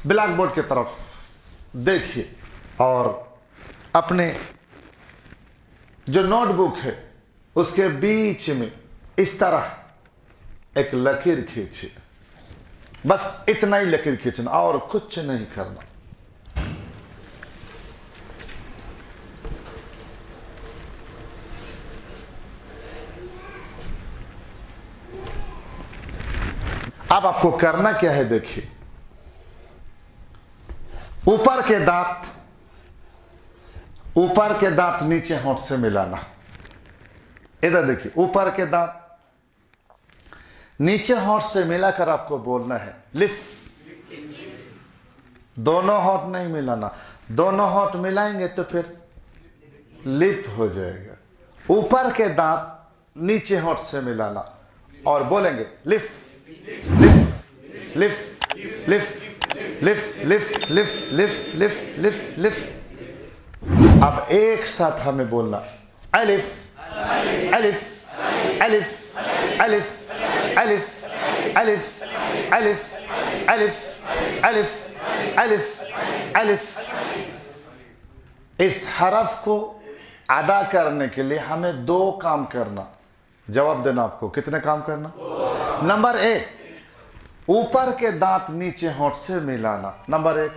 Black board की तरफ देखिए और अपने जो नोटबुक है उसके बीच में इस तरह एक लकीर खींचिए। बस इतना ही लकीर खींचना और कुछ नहीं करना। अब आपको करना क्या है, देखिए ऊपर के दांत नीचे होंठ से मिलाना। इधर देखिए, ऊपर के दांत नीचे होंठ से मिलाकर आपको बोलना है लिफ्ट। दोनों होंठ नहीं मिलाना, दोनों होंठ मिलाएंगे तो फिर लिप हो जाएगा। ऊपर के दांत नीचे होंठ से मिलाना और बोलेंगे lift lift lift lift lift lift lift lift lift lift lift. अब एक साथ हमें बोलना अलिफ अलिफ अलिफ अलिफ अलिफ अलिफ अलिफ अलिफ अलिफ अलिफ अलिफ। इस हरफ को अदा करने के लिए हमें दो काम करना। जवाब देना आपको, कितने काम करना? नंबर एक, ऊपर के दांत नीचे होंठ से मिलाना। नंबर एक,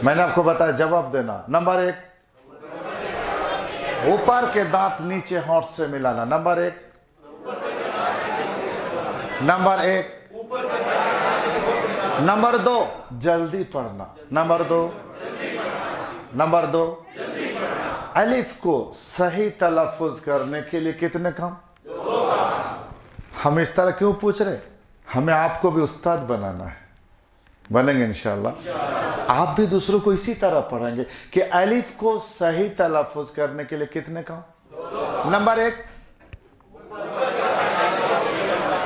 मैंने आपको बताया, जवाब देना। नंबर एक, ऊपर के दांत नीचे होंठ से मिलाना। नंबर एक, नंबर एक। नंबर दो, जल्दी पढ़ना। नंबर दो, नंबर दो, अलिफ को सही तलफ्फुज करने के लिए कितने काम? हम इस तरह क्यों पूछ रहे? हमें आपको भी उस्ताद बनाना है। बनेंगे इंशाल्लाह। आप भी दूसरों को इसी तरह पढ़ाएंगे कि अलिफ को सही तलफ्फुज करने के लिए कितने काम? नंबर एक,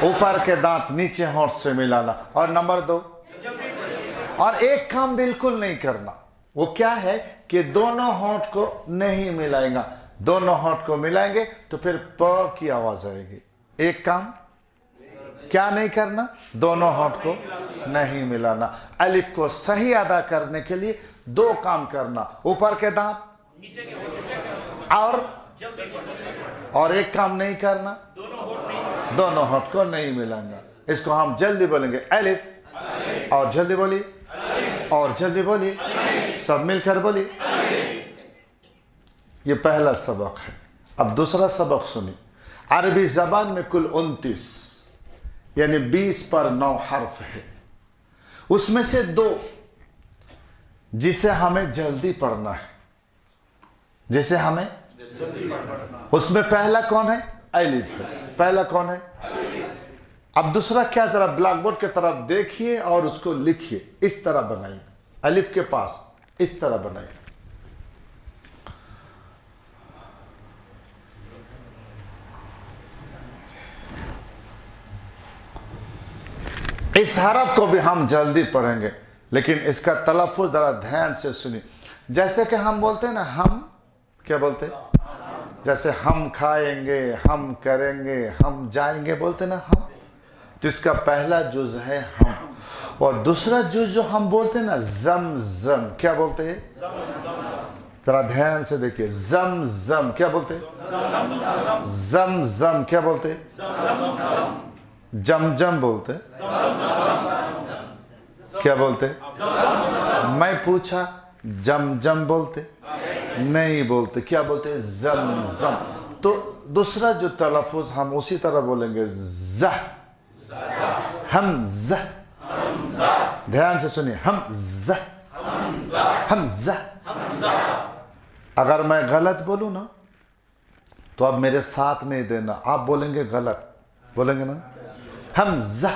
ऊपर के दांत नीचे होंठ से मिलाना। और नंबर दो, और एक काम बिल्कुल नहीं करना। वो क्या है कि दोनों होंठ को नहीं मिलाएंगे। दोनों होंठ को मिलाएंगे तो फिर प की आवाज आएगी। एक काम क्या नहीं करना? दोनों होंठ को नहीं मिलाना। अलिफ को सही अदा करने के लिए दो काम करना, ऊपर के दांत और एक काम नहीं करना, दोनों होंठ को नहीं मिलाना। इसको हम जल्दी बोलेंगे अलिफ, और जल्दी बोलिए, और जल्दी बोलिए, सब मिलकर बोलिए। ये पहला सबक है। अब दूसरा सबक सुनिए। अरबी जबान में कुल 29 यानी 20 पर 9 हर्फ है। उसमें से दो जिसे हमें जल्दी पढ़ना है, जिसे हमें, उसमें पहला कौन है? अलिफ है। पहला कौन है? अब दूसरा क्या? जरा ब्लैक बोर्ड की तरफ देखिए और उसको लिखिए। इस तरह बनाइए, अलिफ के पास इस तरह बनाइए। इस हरफ को भी हम जल्दी पढ़ेंगे, लेकिन इसका तलफ्फुज जरा ध्यान से सुनिए। जैसे कि हम बोलते हैं ना, हम क्या बोलते हैं? जैसे हम खाएंगे, हम करेंगे, हम जाएंगे, बोलते ना हम। तो इसका पहला जुज है हम, और दूसरा जुज जो हम बोलते हैं ना, जम जम। क्या बोलते हैं? जरा ध्यान से देखिए। जम जम क्या बोलते हैं? जम जम क्या बोलते हैं? जम जम बोलते हैं। क्या बोलते? मैं पूछा, जम जम बोलते? नहीं बोलते। क्या बोलते? जम जम। तो दूसरा जो तलफ्फुज हम उसी तरह बोलेंगे, ज़ह, हम ज़ह। ध्यान से सुनिए, हम ज़ह, हम ज़ह। अगर मैं गलत बोलूं ना तो अब मेरे साथ नहीं देना, आप बोलेंगे गलत, बोलेंगे ना। हम ज़ह,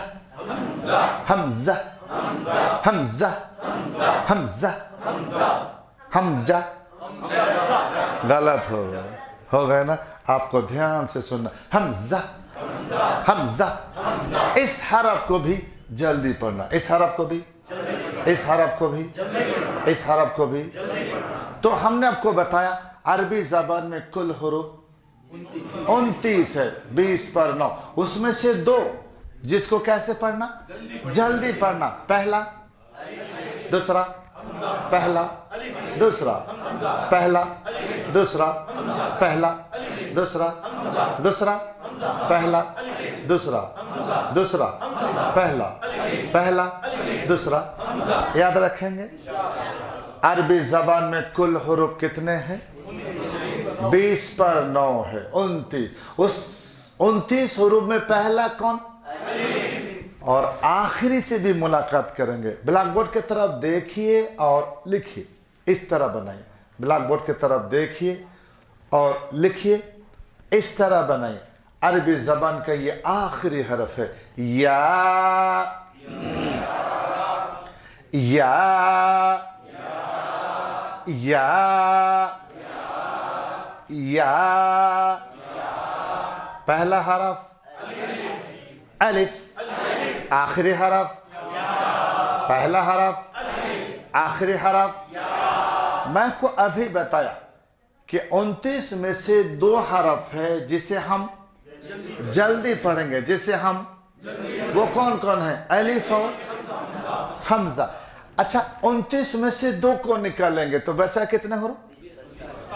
हम ज़ह, हम ज़ह, हम ज़ह, हम जा। गलत हो गए ना। आपको ध्यान से सुनना। हम ज़ह, हम ज़ह। इस हरफ को भी जल्दी पढ़ना। इस हरफ को भी, इस हरफ को भी, इस हरफ को भी। तो हमने आपको बताया अरबी ज़बान में कुल हुरूफ 29 है, 20 पर 9। उसमें से दो जिसको कैसे पढ़ना? जल्दी पढ़ना। पहला, दूसरा, पहला, दूसरा, पहला, दूसरा, पहला, दूसरा, दूसरा, पहला, दूसरा, दूसरा, पहला, पहला, दूसरा। याद रखेंगे। अरबी जबान में कुल हुरूफ कितने हैं? 20 पर 9 है, 29। उस 29 हुरूफ में पहला कौन? और आखिरी से भी मुलाकात करेंगे। ब्लैक बोर्ड की तरफ देखिए और लिखिए, इस तरह बनाइए। ब्लैक बोर्ड की तरफ देखिए और लिखिए, इस तरह बनाइए। अरबी जबान का ये आखिरी हरफ है, या, या, या, या। पहला हरफ अलिफ, आखिरी हरफ, पहला हरफ, आखिरी हरफ। मैं आपको अभी बताया कि 29 में से 2 हरफ है जिसे हम जल्दी पढ़ेंगे, जिसे हम, वो कौन कौन है? अलिफ और हमजा। अच्छा, 29 में से 2 को निकालेंगे तो बचा कितने हो?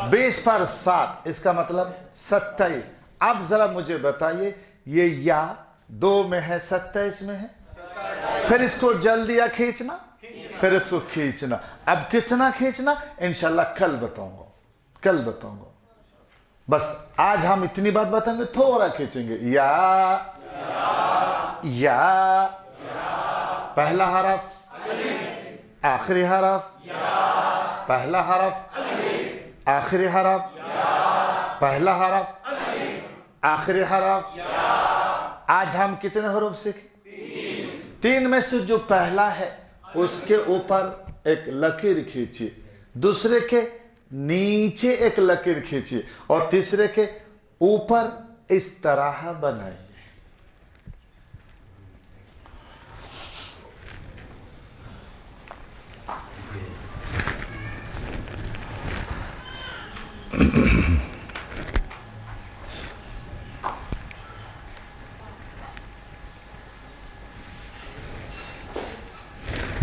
20 पर 7, इसका मतलब 27। अब जरा मुझे बताइए, ये या 2 में है, 27 में है। फिर इसको जल्दी या खींचना, फिर इसको खींचना। अब कितना खींचना इंशाल्लाह कल बताऊंगा, कल बताऊंगा। बस आज हम इतनी बात बताएंगे, थोड़ा खींचेंगे। या, या, पहला हरफ, आखिरी हरफ, पहला हरफ, आखिरी हरफ, पहला हरफ, आखिरी हरफ। आज हम कितने हुरूफ सीखे? 3 में से जो पहला है उसके ऊपर एक लकीर खींचिए, दूसरे के नीचे एक लकीर खींचिए और तीसरे के ऊपर इस तरह बनाइए।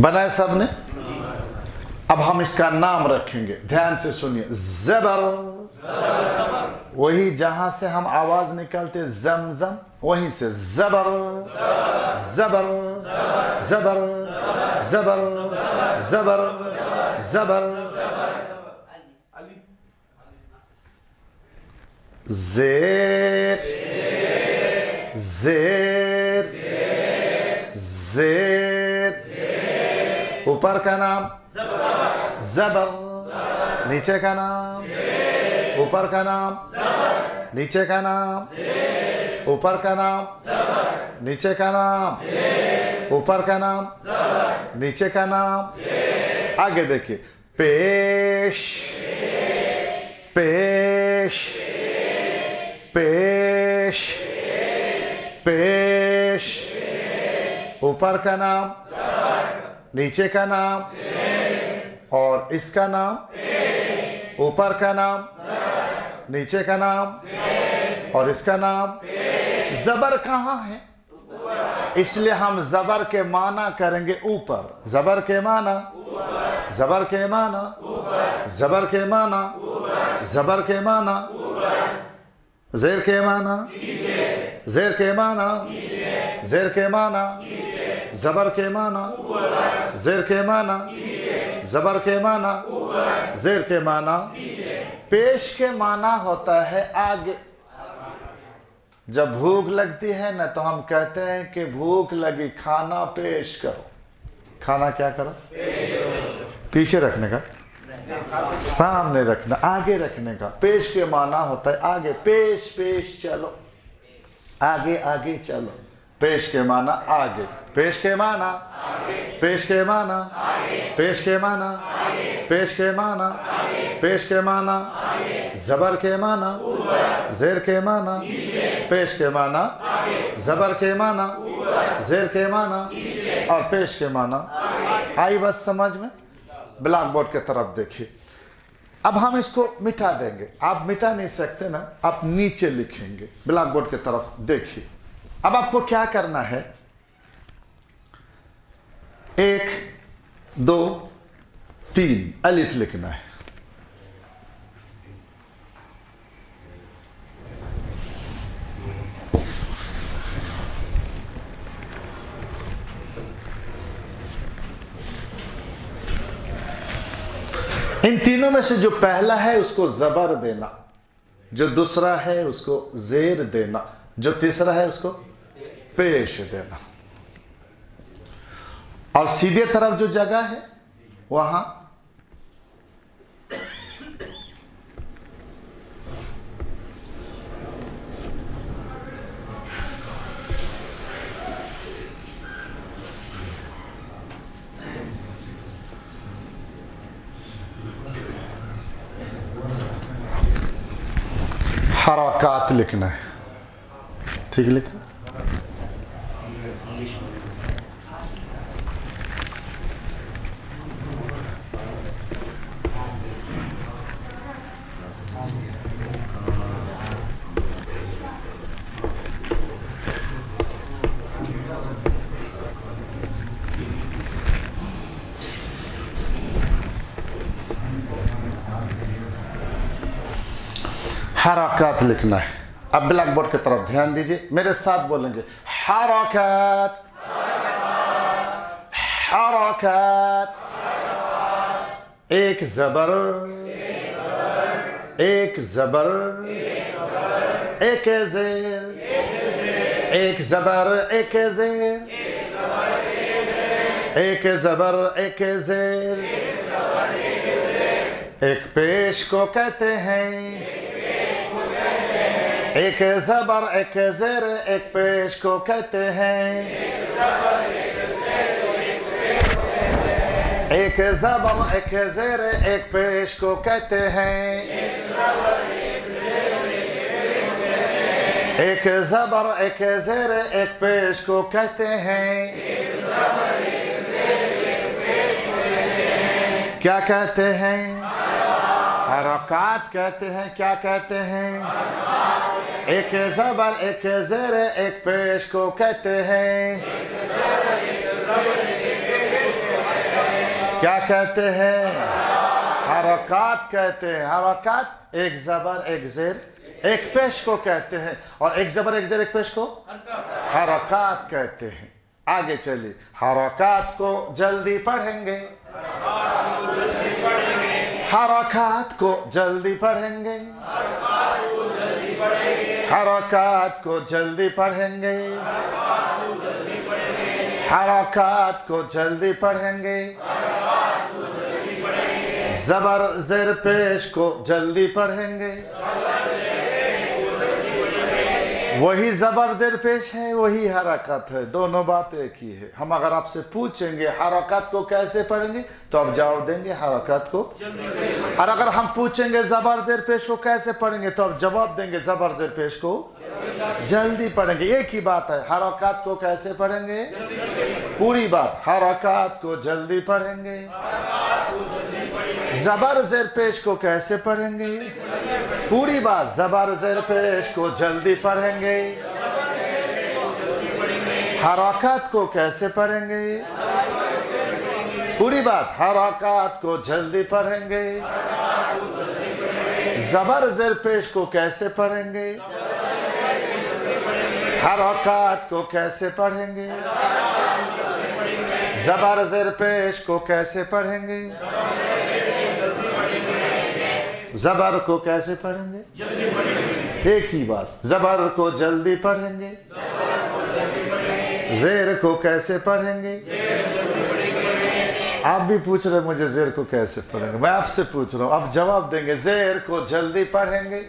बनाए सबने? अब हम इसका नाम रखेंगे, ध्यान से सुनिए। ज़बर, वही जहां से हम आवाज निकालते जमजम, वहीं से ज़बर, ज़बर, ज़बर, ज़बर, ज़बर, ज़बर। ज़ेर, ज़ेर, ज़ेर। ऊपर का नाम ज़बर, नीचे का नाम, ऊपर का नाम, नीचे का नाम, ऊपर का नाम, नीचे का नाम, ऊपर का नाम, नीचे का नाम। आगे देखिए, पेश, पेश, पेश, पेश। ऊपर का नाम, नीचे का नाम और इसका नाम, ऊपर का नाम, नीचे का नाम और इसका नाम। जबर कहाँ है? इसलिए हम जबर के माना करेंगे ऊपर। जबर के माना, जबर के माना, जबर के माना, जबर के माना, जेर के माना, जेर के माना, जेर के माना, जबर के माना, जेर के माना, जबर के माना, जेर के माना। पेश के माना होता है आगे। जब भूख लगती है ना तो हम कहते हैं कि भूख लगी, खाना पेश करो। खाना क्या करो? पीछे रखने का, सामने रखना, आगे रखने का। पेश के माना होता है आगे। पेश, पेश चलो, आगे आगे चलो। पेश के माना आगे, पेश के माना, पेश के माना, पेश के माना, पेश के माना, पेश के माना, जबर के माना, जेर के माना, पेश के माना, जबर के माना, जेर के माना और पेश के माना। आई बस समझ में? ब्लैक बोर्ड की तरफ देखिए। अब हम इसको मिटा देंगे। आप मिटा नहीं सकते ना, आप नीचे लिखेंगे। ब्लैक बोर्ड की तरफ देखिए। अब आपको क्या करना है? 1 2 3 अलिफ लिखना है। इन तीनों में से जो पहला है उसको जबर देना, जो दूसरा है उसको जेर देना, जो तीसरा है उसको पेश देना, और सीधे तरफ जो जगह है वहां हरकत लिखना है। ठीक लिखना। हरकत लिखना है। अब ब्लैक बोर्ड की तरफ ध्यान दीजिए, मेरे साथ बोलेंगे हरकत हरकत। एक जबर एक जबर एक जेर, एक जबर एक जेर, एक जबर एक जेर। एक पेश को कहते हैं, एक जबर एक जेर, एक पेश को कहते हैं। एक जबर एक जेर, एक पेश को कहते हैं। एक जबर एक जेर, एक पेश को कहते हैं। क्या कहते हैं? हरकत कहते हैं। क्या कहते हैं? एक जबर एक जेर, एक पेश को कहते हैं। क्या कहते हैं? हरकत कहते हैं। हरकत एक जबर एक जेर एक पेश को कहते हैं, और एक जबर एक जेर एक पेश को हरकत कहते हैं। आगे चलिए, हरकत को जल्दी पढ़ेंगे, हरकत को जल्दी पढ़ेंगे, हरकत को जल्दी पढ़ेंगे, हरकत को जल्दी पढ़ेंगे। जबर जेर पेश को जल्दी पढ़ेंगे। वही जबर जेर पेश है, वही हरकत है, दोनों बात एक ही है। हम अगर आपसे पूछेंगे हरकत को कैसे पढ़ेंगे तो आप जवाब देंगे हरकत को, और अगर हम पूछेंगे जबर जेर पेश को कैसे पढ़ेंगे तो आप जवाब देंगे जबर जेर पेश को जल्दी पढ़ेंगे। एक ही बात है। हरकत को कैसे पढ़ेंगे? पूरी बात। हरकत को जल्दी पढ़ेंगे। जबर जेर पेश को कैसे पढ़ेंगे? पूरी बात। जबर जेर पेश को जल्दी पढ़ेंगे। हरकत को कैसे पढ़ेंगे? पूरी बात। हरकत को जल्दी पढ़ेंगे। जबर जेर पेश को कैसे पढ़ेंगे? हरकत को कैसे पढ़ेंगे? जबर जेर पेश को कैसे पढ़ेंगे? जबर को कैसे पढ़ेंगे? एक ही बात। जबर को जल्दी पढ़ेंगे। जेर को कैसे पढ़ेंगे? आप भी पूछ रहे मुझे जेर को कैसे पढ़ेंगे, मैं आपसे पूछ रहा हूं, आप जवाब देंगे। जेर को जल्दी पढ़ेंगे।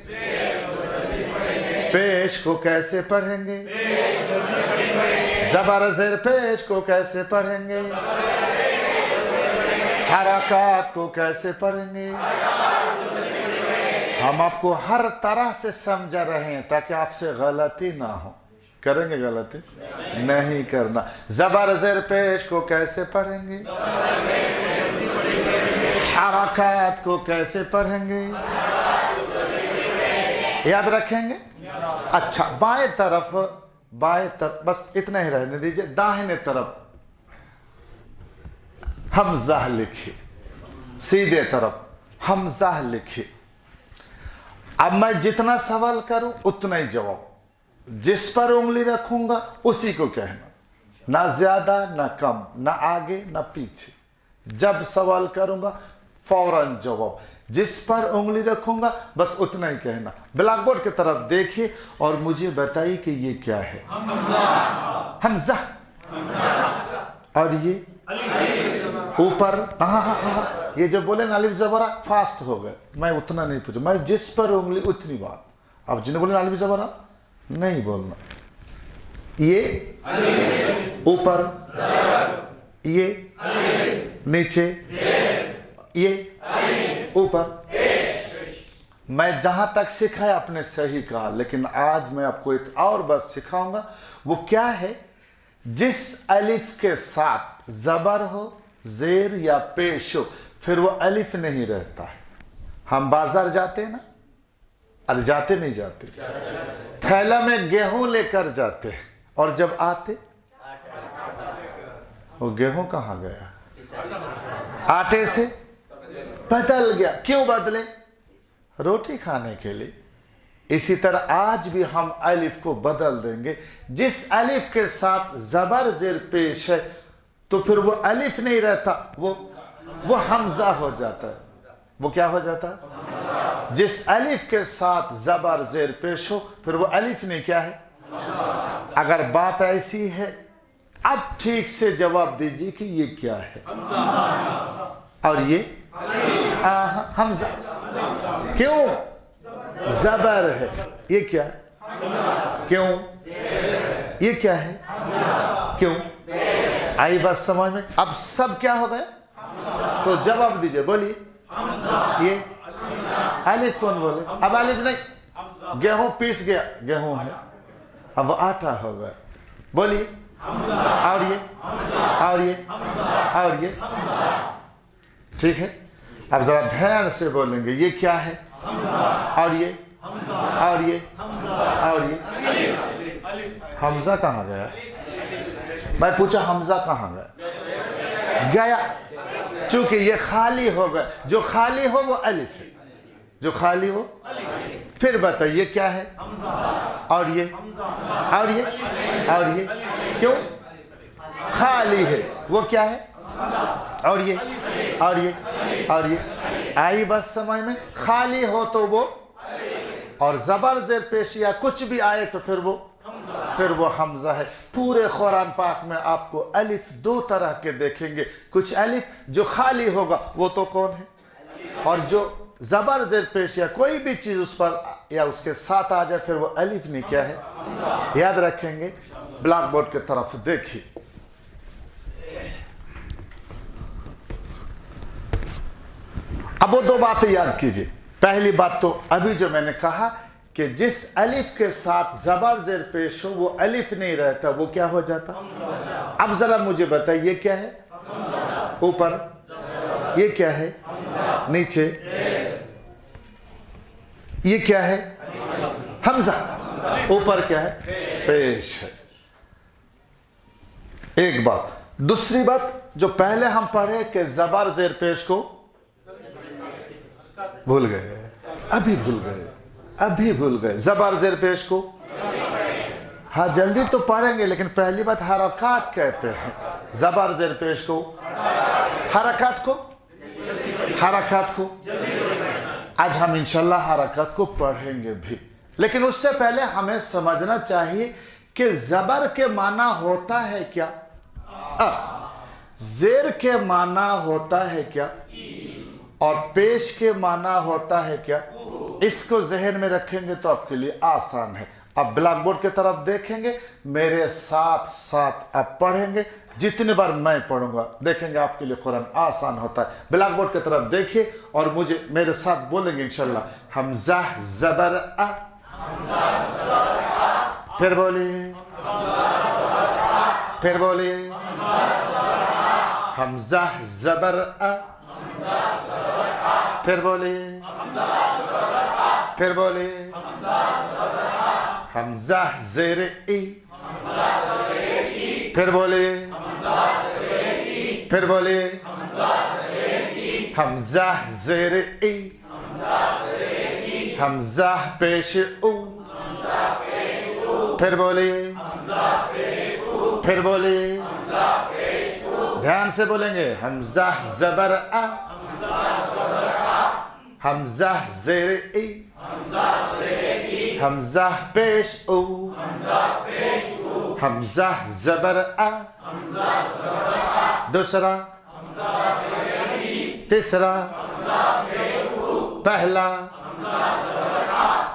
पेश को कैसे पढ़ेंगे? जबर जेर पेश को कैसे पढ़ेंगे? हरकत को कैसे पढ़ेंगे? हम आपको हर तरह से समझा रहे हैं ताकि आपसे गलती ना हो। करेंगे गलती? नहीं करना। जबर जेर पेश को कैसे पढ़ेंगे? हरकत को कैसे पढ़ेंगे? याद रखेंगे? अच्छा, बाएं तरफ, बाएं तरफ बस इतना ही रहने दीजिए। दाहिने तरफ हमजा लिखिए, सीधे तरफ हमजा लिखिए। अब मैं जितना सवाल करूं उतना ही जवाब, जिस पर उंगली रखूंगा उसी को कहना, ना ज्यादा ना कम, ना आगे ना पीछे। जब सवाल करूंगा फौरन जवाब, जिस पर उंगली रखूंगा बस उतना ही कहना। ब्लैक बोर्ड की तरफ देखिए और मुझे बताइए कि ये क्या है। हमजा। और ये ऊपर, हाँ, ये जो बोले ना अलिफ जबरा, फास्ट हो गए, मैं उतना नहीं पूछू, मैं जिस पर उंगली उतनी बात। अब जिन्हें बोले ना अलिफ जबरा नहीं बोलना। ये ऊपर, ये नीचे, ये ऊपर। मैं जहां तक सिखाया आपने सही कहा, लेकिन आज मैं आपको एक और बात सिखाऊंगा। वो क्या है? जिस अलिफ के साथ जबर हो, जेर या पेश हो, फिर वो अलिफ नहीं रहता है। हम बाजार जाते हैं ना, अरे जाते नहीं जाते, थैला में गेहूं लेकर जाते और जब आते वो गेहूं कहां गया? आटे से बदल गया। क्यों बदले? रोटी खाने के लिए। इसी तरह आज भी हम अलिफ को बदल देंगे। जिस अलिफ के साथ जबर जेर पेश है तो फिर वो अलिफ नहीं रहता, वो हमजा हो जाता है। वो क्या हो जाता है? जिस अलिफ के साथ जबर जेर पेश हो फिर वो अलिफ नहीं, क्या है? अगर बात ऐसी है, अब ठीक से जवाब दीजिए कि ये क्या है। और ये हमजा। क्यों? जबर है। ये क्या है? क्यों? ये क्या है? क्यों? आई बात समझ में? अब सब क्या हो गए? तो जवाब दीजिए, बोलिए। ये अलिफ कौन बोले? अब अलिफ नहीं, गेहूं पीस गया, गेहूं है, अब आटा हो गया। बोलिए। और ये, और ये, और ये। ठीक है, अब जरा ध्यान से बोलेंगे। ये क्या है? और ये, और ये, और ये। हमजा कहाँ गया? मैं पूछा हमजा कहाँ गया? गया, चूंकि ये खाली हो गया। जो खाली हो वो अलिफ है, जो खाली हो। फिर बताइए क्या है? और ये, और ये, और ये। क्यों? खाली है, वो क्या है? और ये, और ये, और ये। आई बस समझ में? खाली हो तो वो, और जबर जेर पेश या कुछ भी आए तो फिर वो हमजा है। पूरे कुरान पाक में आपको अलिफ दो तरह के देखेंगे। कुछ अलिफ जो खाली होगा वो तो कौन है, और जो जबर जेर पेश या कोई भी चीज उस पर या उसके साथ आ जाए फिर वो अलिफ नहीं, क्या है? याद रखेंगे। ब्लैक बोर्ड की तरफ देखिए। अब वो दो बातें याद कीजिए। पहली बात तो अभी जो मैंने कहा कि जिस अलिफ के साथ जबर जेर पेश हो वो अलिफ नहीं रहता, वो क्या हो जाता? अब जरा मुझे बताइए क्या है? ऊपर। ये क्या है? नीचे। ये क्या है? हमजा। ऊपर क्या है? पेश है। एक बात। दूसरी बात जो पहले हम पढ़े कि जबर जेर पेश को भूल गए, अभी भूल गए, अभी भूल गए। जबर जेर पेश को, हाँ जल्दी तो पढ़ेंगे, लेकिन पहली बात हरकत कहते हैं। जबर जेर पेश को, हरकत को, हरकत को। आज हम इंशाल्लाह हरकत को पढ़ेंगे भी, लेकिन उससे पहले हमें समझना चाहिए कि जबर के माना होता है क्या, जेर के माना होता है क्या, और पेश के माना होता है क्या। इसको जहन में रखेंगे तो आपके लिए आसान है। अब ब्लैक बोर्ड की तरफ देखेंगे, मेरे साथ साथ आप पढ़ेंगे। जितनी बार मैं पढ़ूंगा देखेंगे आपके लिए कुरान आसान होता है। ब्लैक बोर्ड की तरफ देखिए और मुझे मेरे साथ बोलेंगे इंशाल्लाह। हमजा जबर आ, फिर बोलिए, फिर बोलिए। हमजा जबर आ, फिर बोलिए, फिर बोलिए। हमजा जेर ई, फिर बोलिए, फिर बोलिए। हमजा ज़ेर ई, हमजा पेश ऊ, फिर बोलिए, फिर बोलिए, ध्यान से बोलेंगे। हमजा ज़बर आ, हमजा ज़ेर ई, हमजा पेश ऊ, हमजा ज़बर आ, दूसरा, तीसरा, पहला,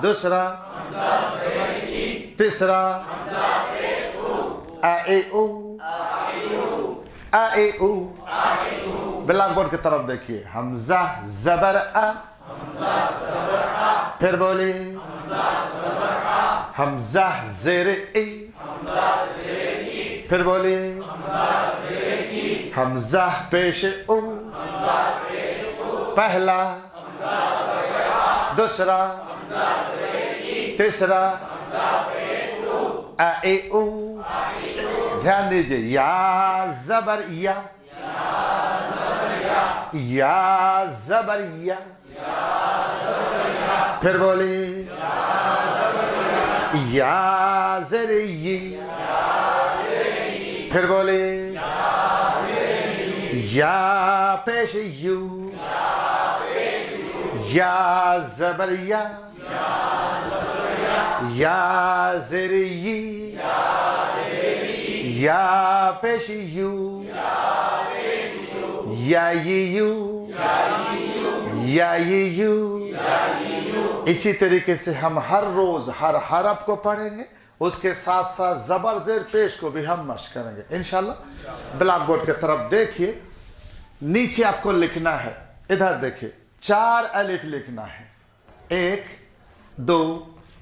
दूसरा, तीसरा, आ ए ऊ, आ ए ऊ। ब्लैक बोर्ड की तरफ देखिए। हमजा ज़बर आ, फिर बोलिए, हमजा ज़ेर ई, फिर बोलिए, हमजा पेश ऊ, पहला, दूसरा, तीसरा, आ ए ऊ। ध्यान दीजिए। या ज़बर या, या ज़बर या, फिर बोलिए, या ज़ेर ई, फिर बोलिए, या पेश यू, या ज़बर या, या ज़ेर ई, या पेश यू, या यू, या यू। इसी तरीके से हम हर रोज हर हरफ को पढ़ेंगे, उसके साथ साथ ज़बर ज़ेर पेश को भी हम मश्क करेंगे इंशाल्लाह। ब्लैक बोर्ड की तरफ देखिए। नीचे आपको लिखना है, इधर देखिए, 4 अलिफ लिखना है। 1 2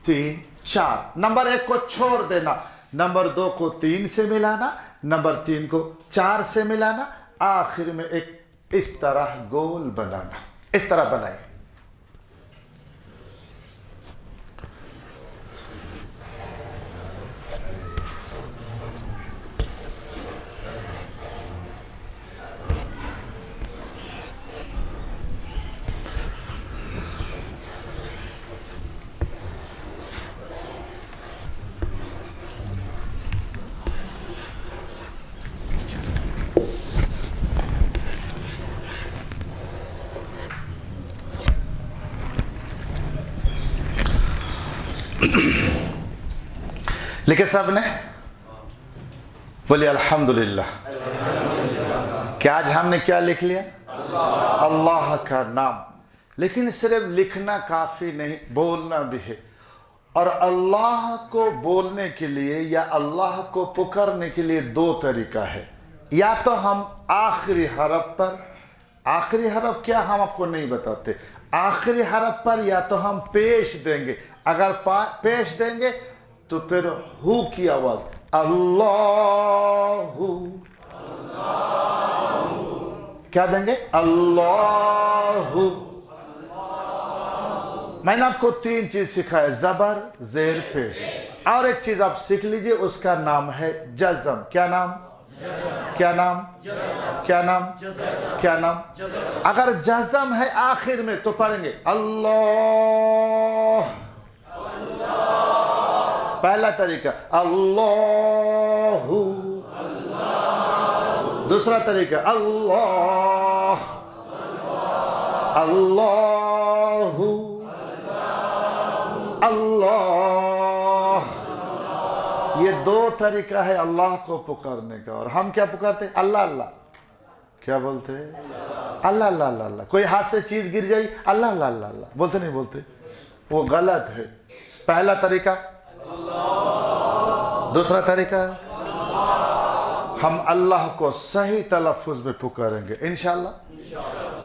3 4। नंबर 1 को छोड़ देना, नंबर 2 को 3 से मिलाना, नंबर 3 को 4 से मिलाना, आखिर में एक इस तरह गोल बनाना। इस तरह बनाइए। लिखे सब ने? बोलिए अल्हम्दुलिल्लाह। क्या आज हमने क्या लिख लिया? अल्लाह का नाम। लेकिन सिर्फ लिखना काफ़ी नहीं, बोलना भी है। और अल्लाह को बोलने के लिए या अल्लाह को पुकारने के लिए 2 तरीका है। या तो हम आखिरी हरफ पर, आखिरी हरफ क्या हम आपको नहीं बताते, आखिरी हरफ पर या तो हम पेश देंगे। अगर पेश देंगे तो फिर हु की आवाज, अल्लाहु, क्या देंगे? अल्लाहु। मैंने आपको 3 चीज सिखाया, जबर ज़ेर पेश। और एक चीज आप सीख लीजिए, उसका नाम है जज़म। क्या नाम? क्या नाम? क्या नाम? क्या नाम? अगर जज़म है आखिर में तो पढ़ेंगे अल्लाह। पहला तरीका अल्लाहु, दूसरा तरीका अल्लाह, अल्लाहु, अल्लाह। ये 2 तरीका है अल्लाह को पुकारने का। और हम क्या पुकारते? अल्लाह अल्लाह। क्या बोलते? अल्लाह अल्लाह अल्लाह। कोई हाथ से चीज गिर जाए, अल्लाह अल्लाह अल्लाह बोलते नहीं बोलते? वो गलत है। पहला तरीका, दूसरा तरीका, हम अल्लाह को सही तलफ्फुज में पुकारेंगे इंशाल्लाह।